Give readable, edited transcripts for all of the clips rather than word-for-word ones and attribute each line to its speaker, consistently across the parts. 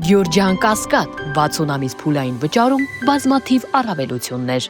Speaker 1: Գյորջյան Կասկադ 60 ամիս փուլային վճարում բազմաթիվ առավելություններ։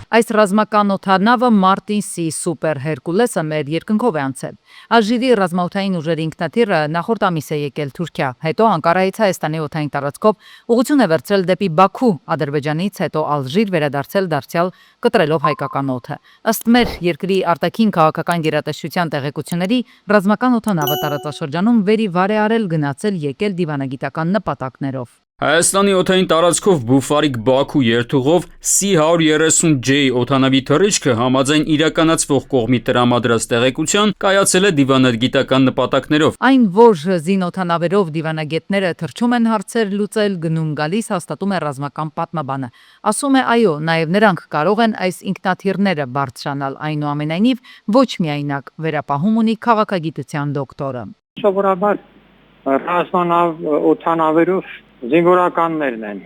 Speaker 2: Այս ռազմական օդանավը Մարտին C Super Hercules-ը մեր երկնքով է անցել։ Ալժիրի ռազմաօդային ուժերի ինքնաթիռը նախորդ ամիս է եկել Թուրքիա, հետո Անկարայից Հայաստանի օդային տարածքով ուղղություն է վերցրել դեպի Բաքու, Ադրբեջանից հետո Ալժիր վերադարձել դարձյալ կտրելով հայկական օդը։ Ըստ մեր երկրի արտաքին քաղաքական գերատեսչության տեղեկությունների, ռազմական օդանավը տարածաշրջանում վեր է արել գնացել եկել դիվանագիտական նպատակներով։
Speaker 3: Հայաստանի օդային տարածքով Բուֆարիկ Բաքու երթուղով C-130J օդանավի թռիչքը համաձայն իրականացվող կողմի տրամադրած տեղեկության կայացել է դիվանագիտական նպատակներով։
Speaker 2: Այն, որ զինօդանավերով դիվանագետները թռչում են հարցեր լուծել, գնում գալիս հաստատում է ռազմական պատմաբանը։ Ասում է այո, նաև նրանք կարող են այս ինքնաթիռները բարձրանալ, այնուամենայնիվ ոչ միայնակ, վերապահում ունի քաղաքագիտության դոկտորը։
Speaker 4: Սովորաբար ռազմանավ օդանավերով զինվորականներն են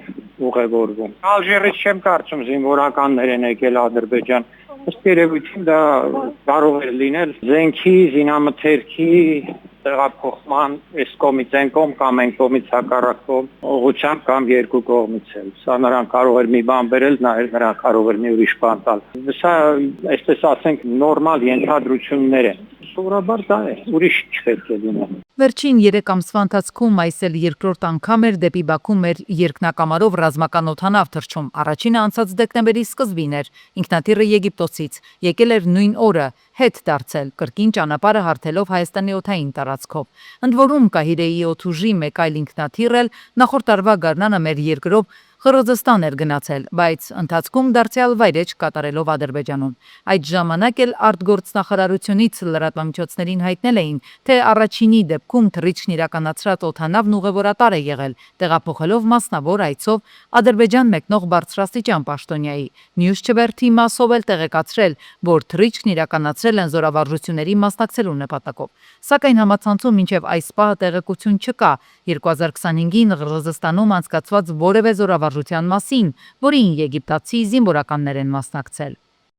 Speaker 4: ուղևորվում։ Ալժիրից չեմ կարծում զինվորականներ են եկել Ադրբեջան։ Ըստ երևույթին դա կարող է լինել զենքի, զինամթերքի տեղափոխման այս կողմից այն կողմ կամ այն կողմից հակառակ կողմ ուղղությամբ կամ երկու կողմից էլ։ Սա նրան կարող էր մի բան բերել, նրան կարող էր մի ուրիշ բան տալ։ Սա, այսպես ասենք, նորմալ ենթադրություններ են։ Սովորաբար դա է, ուրիշ չպետք է լինի։
Speaker 2: Վերջին 3 ամսվա ընթացքում այս էլ երկրորդ անգամ էր դեպի Բաքու մեր երկնակամարով ռազմական օդանավ թռչում։ Առաջինը անցած դեկտեմբերի սկզբին էր, ինքնաթիռը Եգիպտոսից, եկել էր նույն օրը, հետ դարձել, կրկին ճանապարհը հարթելով Հայաստանի օդային տարածքով։ Ընդ որում Կահիրեի օդուժի մեկ այլ ինքնաթիռ էլ նախորդ տարվա գարնանը մեր երկրով Ղրղզստան էր գնացել, բայց ընթացքում դարձյալ վայրեջք կատարելով Ադրբեջանում։ Այդ ժամանակ էլ արտգործնախարարությունից լրատվամիջոցներին հայտնել էին, թե առաջինի դեպքում թռիչքն իրականացրած օդանավն ուղևորատար է եղել, տեղափոխելով մասնավոր այցով Ադրբեջան մեկնող բարձրաստիճան պաշտոնյայի։ News Չվերթի մասով էլ տեղեկացրել, որ թռիչքն իրականացրել են զորավարժությունների մասնակցելու նպատակով։ Սակայն համացանցում մինչև այս պահը տեղեկություն չկա 2025-ին Ղրղզստանում անցկացված որևէ զորավարժության մասին, որին եգիպտացի զինվորականներ են մասնակցել։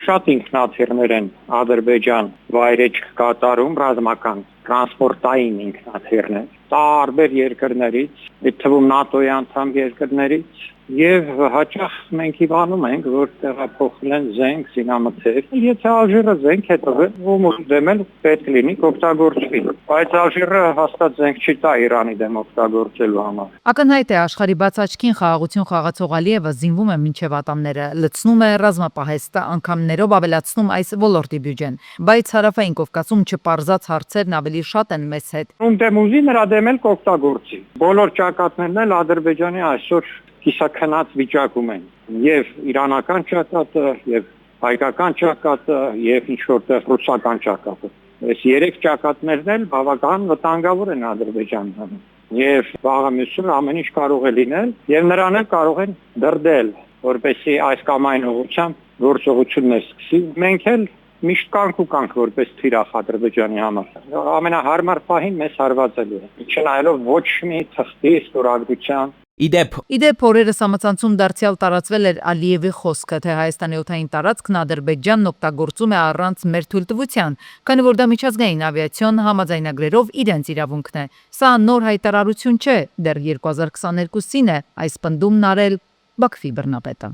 Speaker 4: Շատ ինքնաթիռներ են Ադրբեջան վայրեջք կատարում ռազմական տրանսպորտային ինքնաթիռներ տարբեր երկրներից, այդ թվում ՆԱՏՕ-ի անդամ երկրներից եւ հաճախ մենք իվանում ենք, որ տեղափոխել են զենք, զինամթերք։ Եթե Ալժիրը զենք է տվել, ում դեմել պետք լինի օգտագործվի, բայց Ալժիրը հաստատ զենք չի տա Իրանի դեմ օգտագործելու համար։
Speaker 2: Ակնհայտ է աշխարհի բաց աչքին խաղաղություն խաղացող Ալիևը զինվում է մինչև ատամները, լցնում է ռազմապահեստը, անգամներով ավելացնում այս ոլորտի բյուջեն, բայց Հարավային Կովկասում չպարզած հարցերն ավելի շատ են մեզ հետ։
Speaker 4: Ում դեմ ուզի նրա դեմ էլ կօգտագործի։ Բոլոր ճակատներն էլ Ադրբեջանի այսօր կիսաքնած վիճակում են եւ իրանական ճակատը եւ հայկական ճակատը եւ ինչ որտեղ ռուսական ճակատը։ Այս երեք ճակատներն էլ բավական վտանգավոր են Ադրբեջանում։ Եվ վաղը մյուսը ամեն ինչ կարող է լինել եւ նրան էլ կարող են դրդել, որպեսզի այս կամ այն ուղղությամբ գործողություններ սկսի։ Մենք էլ միշտ կանք որպես թիրախ Ադրբեջանի համար։ Ամենահարմար պահին մեզ հարվածելու է։ Չնայելով ոչ մի թղթի ստորագրության
Speaker 2: Իդեպ օրերս համացանցում դարձյալ տարածվել էր Ալիևի խոսքը, թե Հայաստանի օդային տարածքն Ադրբեջանն օգտագործում է առանց մեր թույլտվության, քանի որ դա միջազգային ավիացիոն համաձայնագրերով իրենց իրավունքն է։ Սա նոր հայտարարություն չէ, դեռ 2022-ին է այս պնդումն արել Բաքվի բռնապետը։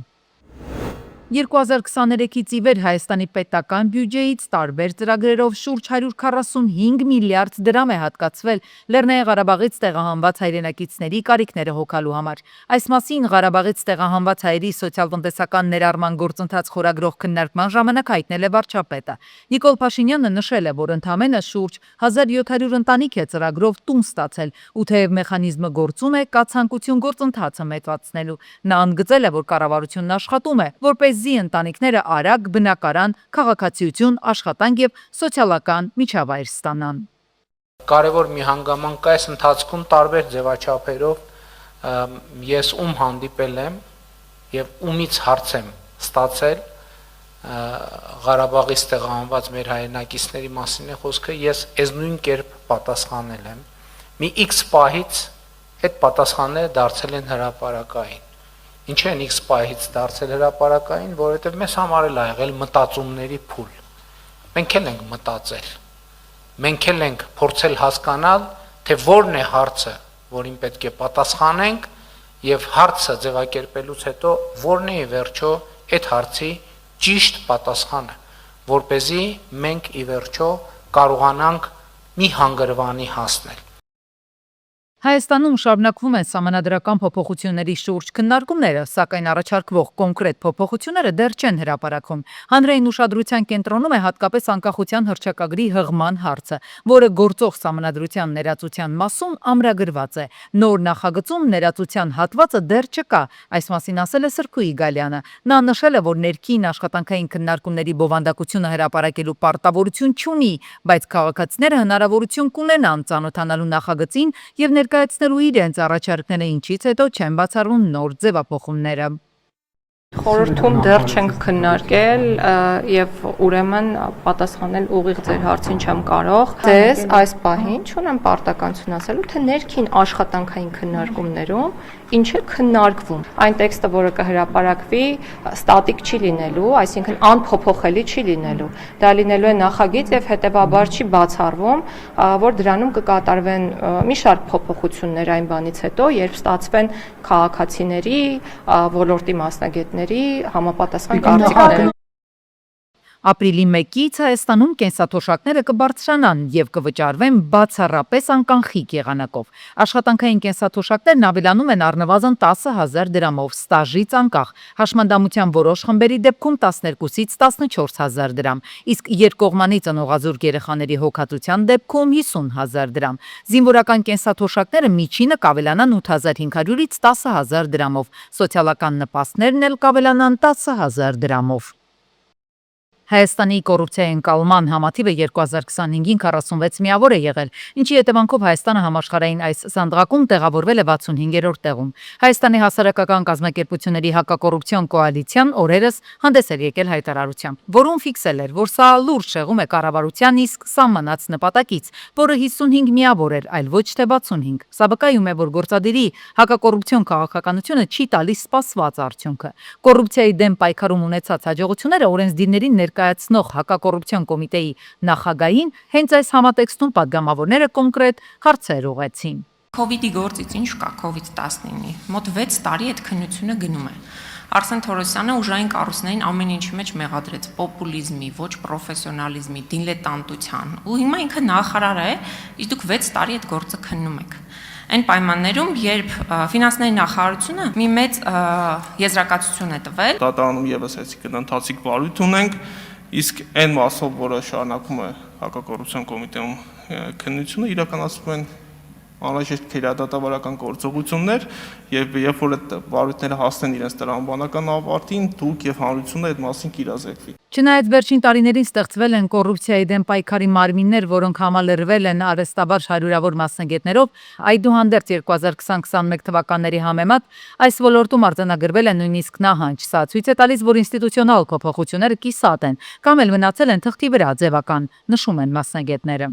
Speaker 2: 2023-ից ի վեր Հայաստանի պետական բյուջեից տարբեր ծրագրերով շուրջ 145 միլիարդ դրամ է հատկացվել Լեռնային Ղարաբաղից տեղահանված հայրենակիցների կարիքները հոգալու համար։ Այս մասին Ղարաբաղից տեղահանված հայերի սոցիալ-տնտեսական ներառման գործընթաց խորագրող քննարկման ժամանակ հայտնել է վարչապետը։ Նիկոլ Փաշինյանը նշել է, որ ընդամենը շուրջ 1700 ընտանիք է ծրագրով տուն ստացել, ու թեև մեխանիզմը գործում է, կա ցանկություն գործընթացը մեծացնելու։ Նա ընդգծել է, որ կառավարությունն աշխատում է, որպես ընտանիքները արագ բնակարան, քաղաքացիություն, աշխատանք եւ սոցիալական միջավայր ստանան։
Speaker 5: Կարևոր մի հանգամանք կա այս ընթացքում տարբեր ձևաչափերով ես հանդիպել եմ եւ ումից հարց եմ ստացել Ղարաբաղից տեղահանված մեր հայրենակիցների մասին է խոսքը, ես այս նույն կերպ պատասխանել եմ։ Մի X պահից այդ պատասխանները դարձել են հրապարակային։ Ինչ են X պահից դարձել հրապարակային, որովհետև մեզ համար էլ ա եղել մտածումների փուլ։ Մենք էլ ենք մտածել։ մենք էլ ենք փորձել հասկանալ, թե որն է հարցը, որին պետք է պատասխանենք, եւ հարցը ձևակերպելուց հետո որն է ի վերջո այդ հարցի ճիշտ պատասխանը, որպեսզի մենք ի վերջո կարողանանք մի հանգրվանի հասնել։
Speaker 2: Հայաստանում շարունակվում են սահմանադրական փոփոխությունների շուրջ քննարկումները, սակայն առաջարկվող կոնկրետ փոփոխությունները դեռ չեն հրապարակվում։ Հանրային ուշադրության կենտրոնում է հատկապես անկախության հռչակագրի հղման հարցը, որը գործող սահմանադրության ներածության մասում ամրագրված է։ Նոր նախագծում ներածության հատվածը դեռ չկա, այս մասին ասել է Սրքուի Գալյանը։ Նա նշել է, որ ներքին աշխատանքային քննարկումների բովանդակությունը հրապարակելու պարտավորություն չունի, բայց քաղաքացիները հնարավորություն կունենան ծանոթանալու նախագծին եւ ներկայացնելու իրենց առաջարկները, ինչից հետո չեն բացառվում նոր ձևափոխումները։
Speaker 6: Խորհրդում դեռ չենք քննարկել եւ ուրեմն պատասխանել ուղիղ ձեր հարցին չեմ կարող։ Ձեզ այս պահին չունեմ պարտականություն ասելու, թե ներքին աշխատանքային քննարկումներում ինչ է քննարկվում։ Այն տեքստը, որը կհրապարակվի, ստատիկ չի լինելու, այսինքն անփոփոխելի չի լինելու։ Դա լինելու է նախագիծ եւ հետեւաբար չի բացառվում, որ դրանում կկատարվեն մի շարք փոփոխություններ այն բանից հետո, երբ ստացվեն քաղաքացիների, ոլորտի մասնագետների համապատասխան կարծիքները։
Speaker 2: Ապրիլի 1-ից Հայաստանում կենսաթոշակները կբարձրանան եւ կվճարվեն բացառապես անկանխիկ եղանակով։ Աշխատանքային կենսաթոշակներն ավելանում են առնվազն 10,000 դրամով, ստաժից անկախ։ Հաշմանդամության որոշ խմբերի դեպքում 12-ից 14,000 դրամ, իսկ երկկողմանի ծնողազուրկ երեխաների հոգատության դեպքում 50,000 դրամ։ Զինվորական կենսաթոշակները միջինը կավելանան 8,500-ից 10,000 դրամով, սոցիալական նպաստներն էլ կավելանան 10,000 դրամով։ Հայաստանի կոռուպցիայի ընկալման համատիվը 2025-ին 46 միավոր է եղել, ինչի հետևանքով Հայաստանը համաշխարհային այս սանդղակում տեղավորվել է 65-րդ տեղում։ Հայաստանի հասարակական կազմակերպությունների հակակոռուպցիոն կոալիցիան օրերս հանդես էր եկել հայտարարությամբ, որում ֆիքսել էր, որ սա լուրջ շեղում է կառավարության իսկ սահմանած նպատակից, որը 55 միավոր էր, այլ ոչ թե 65։ Սա վկայում է, որ գործադիրի հակակոռուպցիոն քաղաքականությունը չի տալիս սպասված արդյունքը։ Կոռուպցիայի դեմ պայքարում ունեցած հաջողությունները օրենսդիրներին ներկայացնող հակակոռուպցիոն կոմիտեի նախագահին հենց այս համատեքստում падգամավորները կոնկրետ հարցեր ուղղեցին։
Speaker 7: Քովիդի գործից ինչ կա COVID-19-ի, մոտ 6 տարի այդ քննությունը գնում է։ Արսեն Թորոսյանը ուժային կառույցներին ամեն ինչի մեջ մեղադրեց պոպուլիզմի, ոչ պրոֆեսիոնալիզմի, դիլետանտության, ու հիմա ինքը նախարար է, իսկ դուք 6 տարի այդ գործը քննում եք։ Այն պայմաններում, երբ ֆինանսների նախարարությունը մի մեծ եզրակացություն է տվել,
Speaker 8: դատարանում եւս այսինքն ընթացիկ վարույթ ունենք, իսկ այն մասով, որը շարունակում է հակակոռուպցիոն կոմիտեում քննությունը, իրականացվում են անհրաժեշտ քերադատավարական գործողություններ եւ երբ որ այդ վարույթները հասնեն իրենց տրամաբանական ավարտին, դուք եւ հանրությունը այդ մասին կիրազեկվի։
Speaker 2: Չնայած վերջին տարիներին ստեղծվել են կոռուպցիայի դեմ պայքարի մարմիններ, որոնք համալրվել են արհեստաբար հարյուրավոր մասնագետներով, այդուհանդերձ 2020-21 թվականների համեմատ այս ոլորտում արձանագրվել է նույնիսկ նահանջ։ Սա ցույց է տալիս, որ ինստիտուցիոնալ փոփոխությունները կիսատ են կամ էլ մնացել են թղթի վրա ձևական, նշում են մասնագետները։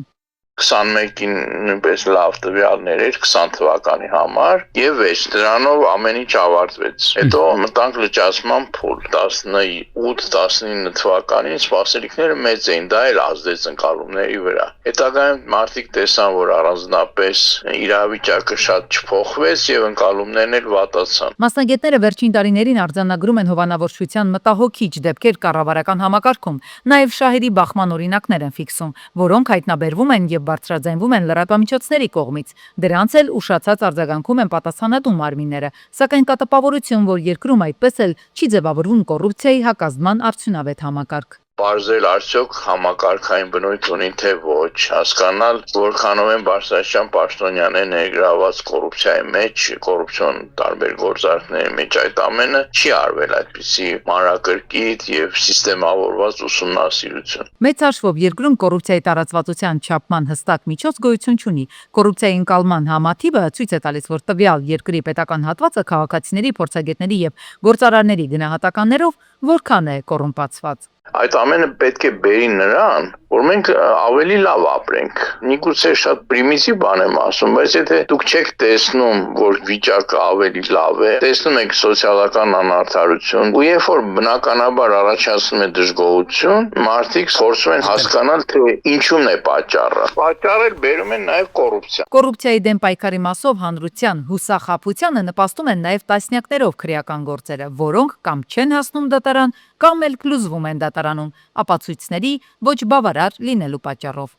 Speaker 9: 21-ին նույնպես լավ տվյալներ էր 20 թվականի համար եւ 6 դրանով ամեն ինչ ավարտվեց։ Հետո մտանք լճացման փուլ 18-19 թվականին սպասելիքները մեծ էին, դա էլ ազդեց ընկալումների վրա։ Հետագայում մարդիկ տեսան, որ առանձնապես իրավիճակը շատ չփոխվեց եւ ընկալումներն էլ վատացան։
Speaker 2: Մասնագետները վերջին տարիներին արձանագրում են հովանավորչության մտահոգիչ դեպքեր կառավարական համակարգում, նաեւ շահերի բախման օրինակներ են ֆիքսում, որոնք հայտնաբերվում են եւ բարձրաձայնվում են լրատվամիջոցների կողմից։ Դրանց էլ ուշացած արձագանքում են պատասխանատու մարմինները, սակայն կա տպավորություն, որ երկրում այդպես էլ չի ձևավորվում կոռուպցիայի հակազդման արդյունավետ համակարգ։
Speaker 9: Պարզել արդյոք համակարգային բնույթ ունի թե ոչ, հասկանալ որքանով են բարձրաստիճան պաշտոնյաներ ներգրավված կոռուպցիայի մեջ, կոռուպցիոն տարբեր գործարքների մեջ, այդ ամենը չի արվել այդպիսի մանրակրկիտ եւ սիստեմավորված ուսումնասիրություն։
Speaker 2: Մեծ հաշվով երկրում կոռուպցիայի տարածվածության չափման հստակ միջոց գոյություն չունի։ Կոռուպցիայի ընկալման համատիվը ցույց է տալիս, որ տվյալ երկրի պետական հատվածը քաղաքացիների, փորձագետների եւ գործարարների գնահատականներով որքան է կոռումպացված։
Speaker 9: Այդ ամենը պետք է բերի նրան, որ մենք ավելի լավ ապրենք։ Միգուցե շատ պրիմիտիվ բան եմ ասում, բայց եթե դուք չեք տեսնում, որ վիճակը ավելի լավ է, տեսնում եք սոցիալական անարդարություն, ու երբ որ բնականաբար առաջացնում է դժգոհություն, մարդիկ փորձում են հասկանալ, թե ինչու՞մն է պատճառը։ Պատճառը բերում են նաև կոռուպցիա։
Speaker 2: Կոռուպցիայի դեմ պայքարի մասով հանրության հուսախաբությանը նպաստում են նաև տասնյակներով քրեական գործերը, որոնք կամ չեն հասնում դատարան, կամ էլ կլուզվում են դատարանում, ապացույցների ոչ բավարար լինելու պատճառով։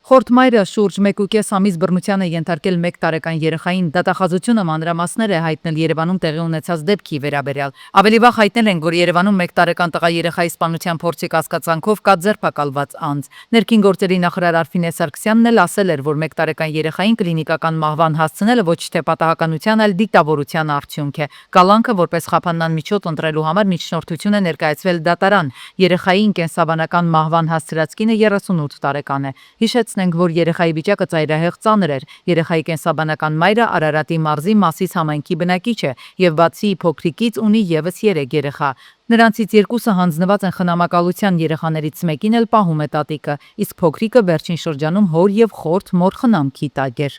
Speaker 2: Խորթմայրը շուրջ 1.5 ամիս բռնությանը ենթարկել 1 տարեկան երեխային դատախազությունը մանրամասներ է հայտնել Երևանում տեղի ունեցած դեպքի վերաբերյալ։ Ավելի վաղ հայտնել են, որ Երևանում 1 տարեկան տղա երեխայի սպանության փորձի կասկածանքով կա ձերբակալված անձ։ Ներքին գործերի նախարար Արփինե Սարգսյանն էլ ասել էր, որ 1 տարեկան երեխային կլինիկական մահվան հասցնելը ոչ թե պատահականության, այլ դիտավորության արդյունք է։ Կալանքը որպես խափանման միջոց ընտրելու համար միջնորդություն է ներկայացվել դատարան։ Երեխային կենսաբանական մահվան հասցրած կինը 38 տարեկան է։ Հիշեցնենք, որ երեխայի վիճակը ծայրահեղ ծանր էր։ Երեխայի կենսաբանական մայրը Արարատի մարզի Մասիս համայնքի բնակիչ է եւ բացի փոքրիկից ունի եւս 3 երեխա։ Նրանցից 2-ը հանձնված են խնամակալության, երեխաներից մեկին էլ պահում է տատիկը, իսկ փոքրիկը վերջին շրջանում հոր եւ խորթ մոր խնամքի տակ էր։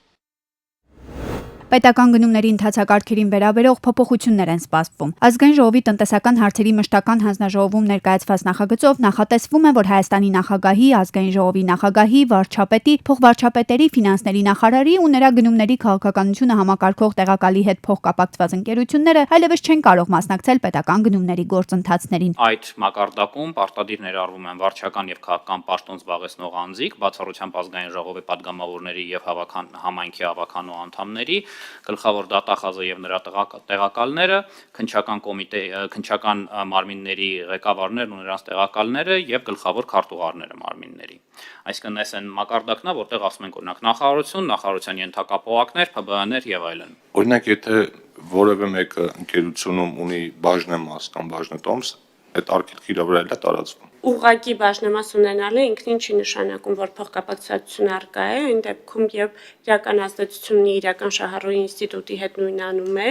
Speaker 10: Պետական գնումների ընթացակարգերին վերաբերող փոփոխություններ են սպասվում։ Ազգային ժողովի տնտեսական հարցերի մշտական հանձնաժողովում ներկայացված նախագծով նախատեսվում է, որ Հայաստանի նախագահի, ազգային ժողովի նախագահի, վարչապետի, փոխվարչապետերի, ֆինանսների նախարարի ու նրա գնումների քաղաքականությունը համակարգող տեղակալի հետ փոխկապակցված ընկերությունները այլևս չեն կարող մասնակցել պետական գնումների գործընթացներին։
Speaker 11: Այդ մակարդակում պարտադիր ներառվում են վարչական եւ քաղաքական պաշտոն զբաղեցնող անձիկ, բացառությամբ ազգային ժողովի падգամավորների եւ համայնքի հավաքանու անդամների, գլխավոր դատախազը եւ նրա տեղակալները, քննչական մարմինների ղեկավարներն ու նրանց տեղակալները եւ գլխավոր քարտուղարները մարմինների։ Այսինքն այս են մակարդակն, որտեղ ասում ենք օրինակ նախարարության ենթակա պողակներ, ՓԲԸ-ներ եւ այլն։
Speaker 12: Օրինակ, եթե որևէ մեկը ընկերությունում ունի բաժնեմաս կամ բաժնետոմս, այդ արգելքի իր վրա էլ է տարածվում։
Speaker 13: Ուղղակի բաժնեմաս ունենալը ինքնին չի նշանակում, որ փոխկապակցություն առկա է, այն դեպքում երբ իրական ազդեցությունն իրական շահառուի ինստիտուտի հետ նույնանում է,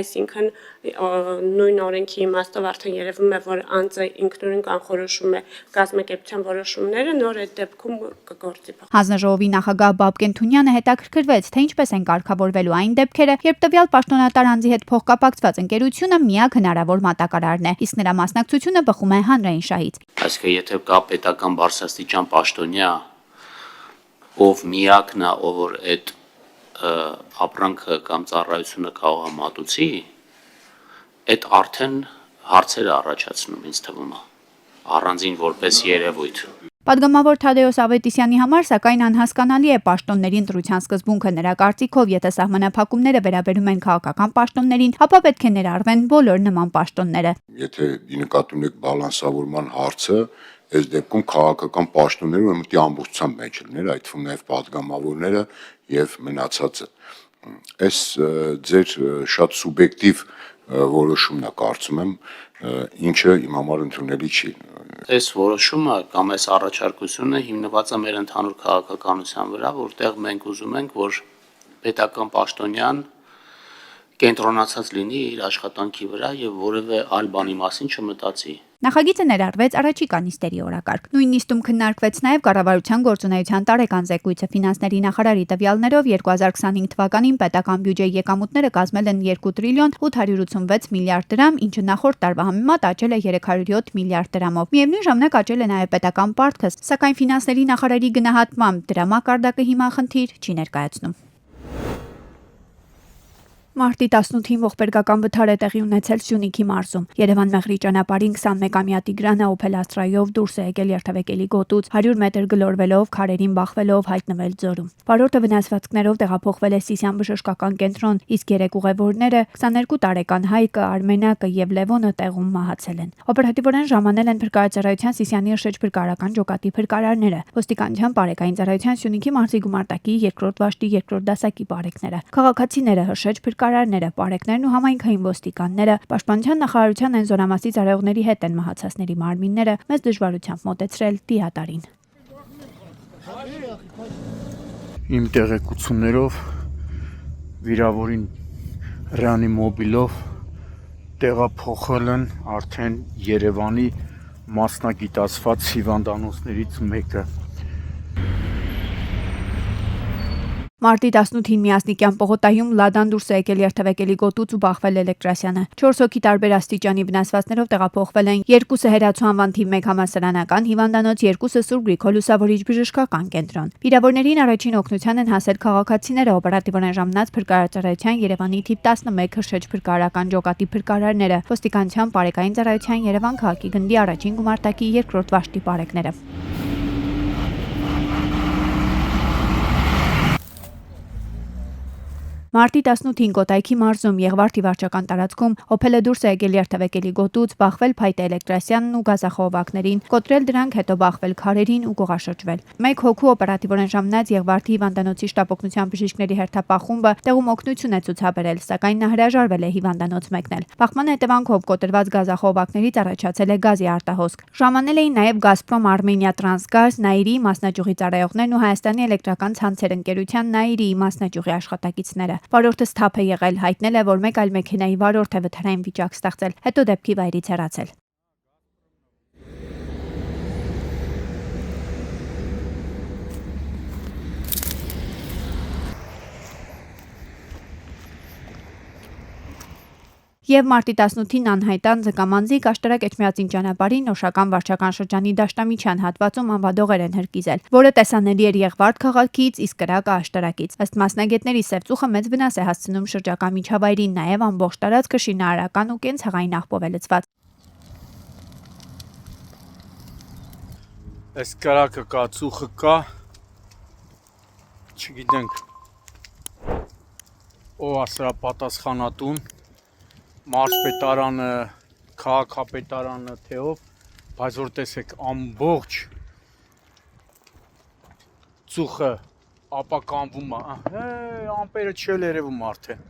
Speaker 13: այսինքն նույն օրենքի իմաստով արդեն երևում է, որ անձը ինքնուրույն կանխորոշում է կազմակերպության որոշումները, նոր այդ դեպքում կգործի փոխ։
Speaker 10: Հանձնաժողովի նախագահ Բաբկեն Թունյանը հետաքրքրվեց, թե ինչպես են կարգավորվելու այն դեպքերը, երբ տվյալ պաշտոնատար անձի հետ փոխկապակցված ընկերությունը միակ հնարավոր մատակարարն է, իսկ նրա մասնակցությունը բխում է հանրային շահից։
Speaker 11: Այսինքն եթե կա պետական բարձրաստիճան պաշտոնյա, ով միակն է, ով որ այդ ապրանքը կամ ծառայությունը կարող է մատուցի, այդ արդեն հարցեր է առաջացնում, ինձ թվում է, առանձին որպես երևույթ։
Speaker 10: Պատգամավոր Թադեոս Ավետիսյանի համար սակայն անհասկանալի է պաշտոնների ընտրության սկզբունքը։ Նրա կարծիքով, եթե սահմանափակումները վերաբերում են քաղաքական պաշտոններին, ապա պետք է ներառվեն բոլոր նման պաշտոնները։
Speaker 12: Եթե նկատի ունեք բալանսավորման հարցը, այս դեպքում քաղաքական պաշտոնները ուրեմն ամբողջությամբ մեջ լինել, այդ թվում նաև պատգամավորները եւ մնացածը։ Այս ձեր շատ սուբյեկտիվ որոշումն է, կարծում եմ, ինչը իմ համար ընդունելի չի։
Speaker 11: Այս որոշումը կամ այս առաջարկությունը հիմնված է մեր ընդհանուր քաղաքականության վրա, որտեղ մենք ուզում ենք, որ պետական պաշտոնյան կենտրոնացած լինի իր աշխատանքի վրա եւ որևէ այլ բանի մասին չմտածի։
Speaker 10: Նախագիծը ներառվեց առաջիկա նիստերի օրակարգ։ Նույն նիստում քննարկվեց նաև կառավարության գործունեության տարեկան զեկույցը։ Ֆինանսների նախարարի տվյալներով 2025 թվականին պետական բյուջեի եկամուտները կազմել են 2 տրիլիոն 886 միլիարդ դրամ, ինչը նախորդ տարվա համեմատ աճել է 307 միլիարդ դրամով։ Միևնույն ժամանակ աճել է նաև պետական պարտքը, սակայն ֆինանսների նախարարի գնահատմամբ դրա մակարդակը հիմա խնդիր չի ներկայացնում։ Մարտի 18-ին ողբերգական վթար է տեղի ունեցել Սյունիքի մարզում։ Երևան-Մեղրի ճանապարհին 21-ամյա Տիգրանը Opel Astra-ով դուրս է եկել երթևեկելի գոտուց, 100 մետր գլորվելով, քարերին բախվելով հայտնվել ձորում։ Վարորդը վնասվածքներով տեղափոխվել է Սիսիան բժշկական կենտրոն, իսկ 3 ուղևորները 22 տարեկան Հայկը, Արմենակը եւ Լևոնը տեղում մահացել են։ Օպերատիվորեն ժամանել են փրկարարության Սիսիանի շրջփրկարարական ջոկատի փրկարարները, ոստիկանության բարեկային ծառայության Սյունիքի մարզի գումարտակի 2-րդ վաշտի 2-րդ դասակի բարեկները։ Քաղաքացիները հրշեջ բարեկներն ու համայնքային ոստիկանները Պաշտպանության նախարարության այն զորամասի ծառայողների հետ են մահացածների մարմինները մեծ դժվարությամբ մոտեցրել տիատարին։
Speaker 14: Իմ տեղեկություններով վիրավորին ռեանիմոբիլով տեղափոխել են արդեն Երևանի մասնագիտացված հիվանդանոցներից մեկը։
Speaker 10: Մարտի 18-ին Միասնիկյան պողոտայում Լադան դուրս է եկել երթևեկելի գոտուց ու բախվել Էլեկտրասյանը։ 4 հոգի տարբեր աստիճանի վնասվածքներով տեղափոխվել են 2-ը Հերացու անվան թիվ 1 համալսարանական հիվանդանոց, 2-ը Սուրբ Գրիգոր Լուսավորիչ բժշկական կենտրոն։ Վիրավորներին առաջին օգնության են հասել քաղաքացիները, օպերատիվորեն ժամանած փրկարարության Երևանի թիվ 11 հրշեջ փրկարարական ջոկատի փրկարարները, ոստիկանության բարեկային ծառայության Երևան քաղաքի գնդի առաջին գումարտակի 2-րդ վաշտի բարեկները։ Մարտի 18-ին Կոտայքի մարզում Եղվարդի վարչական տարածքում Օփելը դուրս է եկել երթևեկելի գոտուց, բախվել Փայտե Էլեկտրասյանն ու գազախողովակներին, կոտրել դրանք, հետո բախվել քարերին ու գողաշրջվել։ 1 հոգու օպերատիվորեն ժամանած Եղվարդի հիվանդանոցի շտապօգնության բժիշկների հերթապահ խումբը տեղում օգնություն է ցուցաբերել, սակայն նա հրաժարվել է հիվանդանոց մեկնել։ Բախման հետևանքով կոտրված գազախողովակներից առաջացել է գազի արտահոսք։ Ժամանել էին նաև Գազպրոմ Արմենիա Տրանսգազ, Նայիրի մասնաճյուղի ծառայողներն ու Հայաստանի էլեկտրական ցանցեր ընկերության Նայիրի մասնաճյուղի աշխատակիցները։ Վարորդը սթափ է եղել, հայտնել է, որ մեկ այլ մեքենայի վարորդ է վթարային վիճակ ստեղծել, հետո դեպքի վայրից հեռացել։ Եվ մարտի 18-ին անհայտան Ձկամանձիկ աշտարակ Էջմիածին ճանապարհի Նոշական վարչական շրջանի Դաշտամիջյան հատվածում անվադողեր են հրկիզել, որը տեսանելի էր Եղվարդ քաղաքից, իսկ կրակը աշտարակից։ Ըստ մասնագետների սև ծուխը մեծ վնաս է հասցնում շրջակա միջավայրին, նաև ամբողջ տարածքը շինարարական ու կենցաղային աղբով է լցված։
Speaker 14: Այս կրակը կա, ծուխը կա, չգիտենք ով է սրա պատասխանատուն, մարզպետարանը, քաղաքապետարանը, թե ով, բայց որ տեսեք ամբողջ ծուխը ապականվում է, ամպերը չել երևում արդեն։